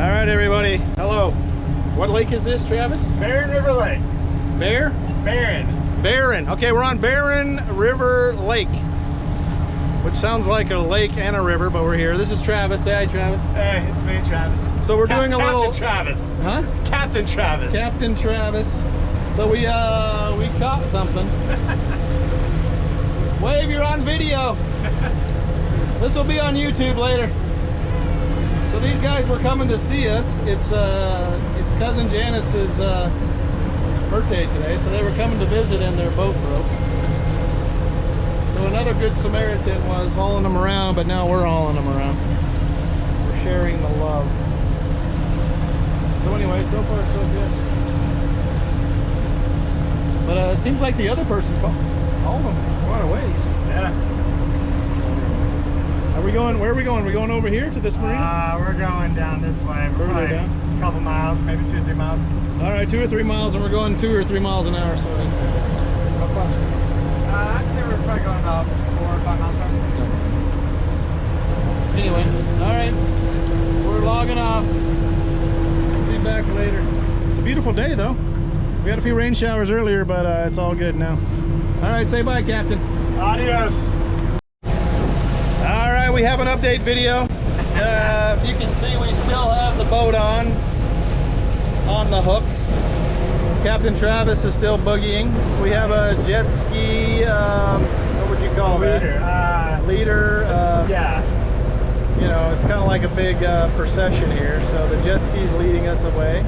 All right, everybody. Hello. What lake is this, Travis? Barren River Lake. Barren. Barren. Okay, we're on Barren River Lake, which sounds like a lake and a river, but we're here. This is Travis. Say hi, Travis. Hey, it's me, Travis. So we're doing a little... Captain Travis. Huh? Captain Travis. Captain Travis. So we caught something. Wave, you're on video. This will be on YouTube later. So these guys were coming to see us. It's cousin Janice's birthday today, so they were coming to visit and their boat broke. So another good Samaritan was hauling them around, but now we're hauling them around. We're sharing the love. So anyway, so far so good. But it seems like the other person hauled them quite a ways. Yeah. Are we going? Where are we going? We're going over here to this marina? We're going down this way. We're Further probably down? a couple miles, maybe 2 or 3 miles. All right, 2 or 3 miles, and we're going 2 or 3 miles an hour. So it's how fast? I'd say we're probably going about 4 or 5 miles per hour. Anyway, all right, we're logging off. We'll be back later. It's a beautiful day, though. We had a few rain showers earlier, but it's all good now. All right, say bye, Captain. Adios. All right, we have an update video. If you can see, we still have the boat on the hook. Captain Travis is still boogieing. We have a jet ski, what would you call that? Leader. Yeah. You know, it's kind of like a big procession here. So the jet ski's leading us away.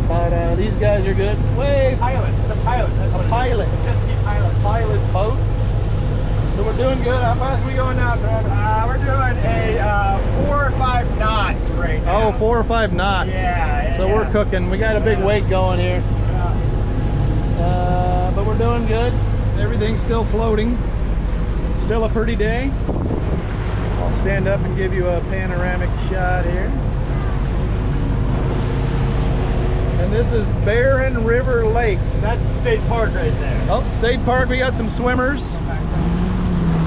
But these guys are good. Wave! Pilot. It's a pilot. That's what A pilot. Jet ski pilot. Pilot boat. So we're doing good. How fast are we going now, Travis? We're doing a 4 or 5 knots right now. Oh, 4 or 5 knots. Yeah. So we're cooking. We got a big wake going here. But we're doing good. Everything's still floating. Still a pretty day. I'll stand up and give you a panoramic shot here. And this is Barren River Lake. That's the state park right there. Oh, state park. We got some swimmers.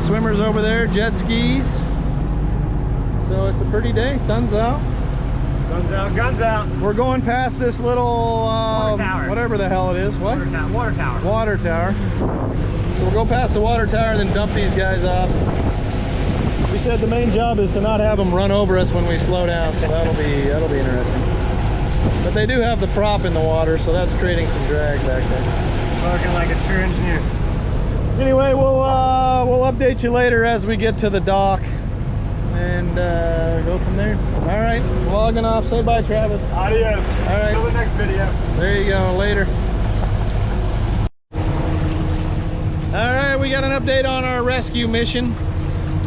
Swimmers over there, jet skis. So it's a pretty day. Sun's out. Sun's out, guns out. We're going past this little Water tower. whatever the hell it is. What? Water tower. Water tower. So we'll go past the water tower and then dump these guys off. We said the main job is to not have them run over us when we slow down, so that'll be interesting. But they do have the prop in the water, so that's creating some drag back there. Looking like a true engineer. Anyway, we'll update you later as we get to the dock and go from there. All right, logging off. Say bye, Travis. Adios. All right. Until the next video. There you go. Later. All right, we got an update on our rescue mission.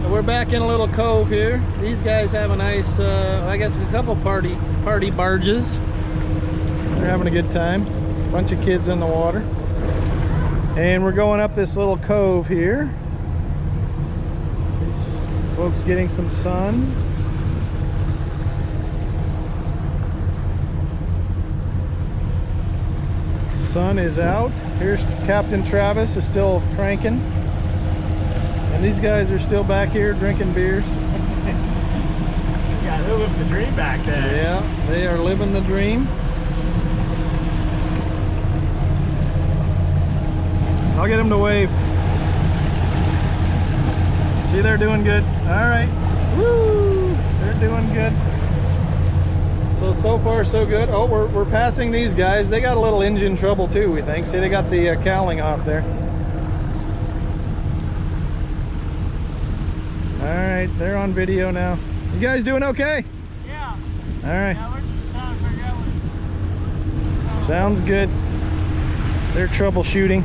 We're back in a little cove here. These guys have a nice, I guess, a couple party barges. They're having a good time. Bunch of kids in the water. And we're going up this little cove here. These folks getting some sun. Sun is out. Here's Captain Travis is still cranking. And these guys are still back here drinking beers. Yeah, they're living the dream back there. Yeah, they are living the dream. I'll get them to wave. See, they're doing good. All right. Woo! They're doing good. So far, so good. Oh, we're passing these guys. They got a little engine trouble too, we think. See, they got the cowling off there. All right, they're on video now. You guys doing okay? Yeah. All right. Yeah, we're just trying to figure out what... Sounds good. They're troubleshooting.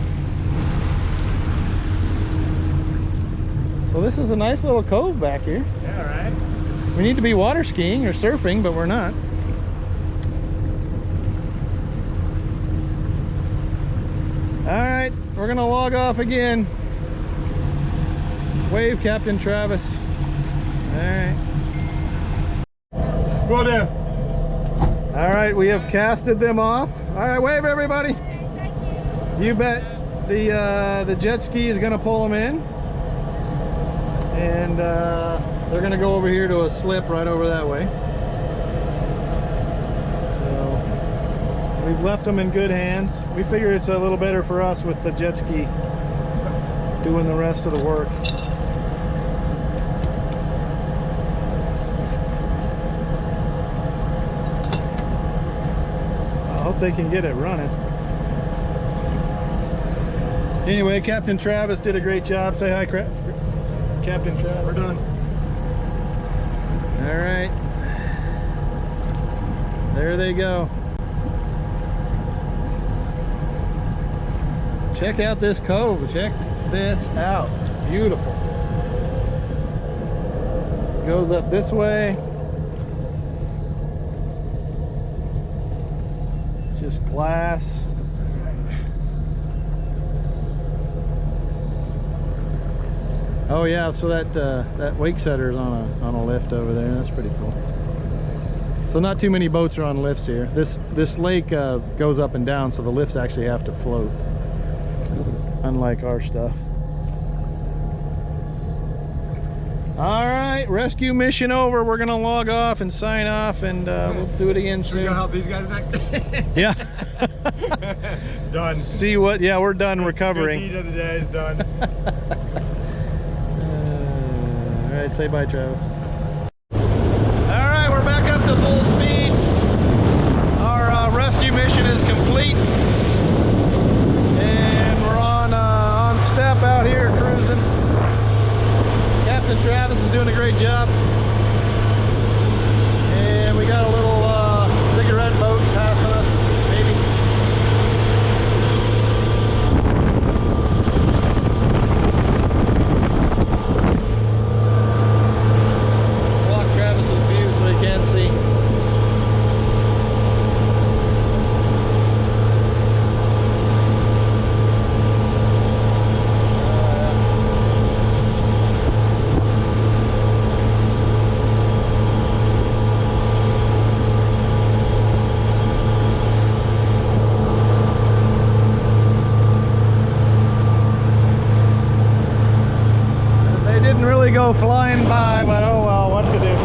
So this is a nice little cove back here. Yeah, right. We need to be water skiing or surfing, but we're not. All right, we're gonna log off again. Wave, Captain Travis. All right. Go down. All right, we have casted them off. All right, wave everybody. You bet. The jet ski is gonna pull them in. And they're gonna go over here to a slip right over that way. we've left them in good hands. We figure it's a little better for us with the jet ski doing the rest of the work. I hope they can get it running. Anyway, Captain Travis did a great job. Say hi, Captain Travis. We're done. All right. There they go. Check out this cove. Check this out. Beautiful. Goes up this way. It's just glass. Oh yeah, so that wake setter is on a lift over there. That's pretty cool. So not too many boats are on lifts here. This lake goes up and down, so the lifts actually have to float, unlike our stuff. All right, rescue mission over. We're gonna log off and sign off, and we'll do it again soon. Should we go help these guys next? Yeah. Done. See what? Yeah, we're done recovering. Good deed of the day is done. All right, say bye, Travis. All right, we're back up to full speed. Our rescue mission is complete, and we're on step out here cruising. Captain Travis is doing a great job, and we got a little cigarette boat passing us, maybe. Block Travis's view so he can't see. They didn't really go flying by, but oh well, what to do.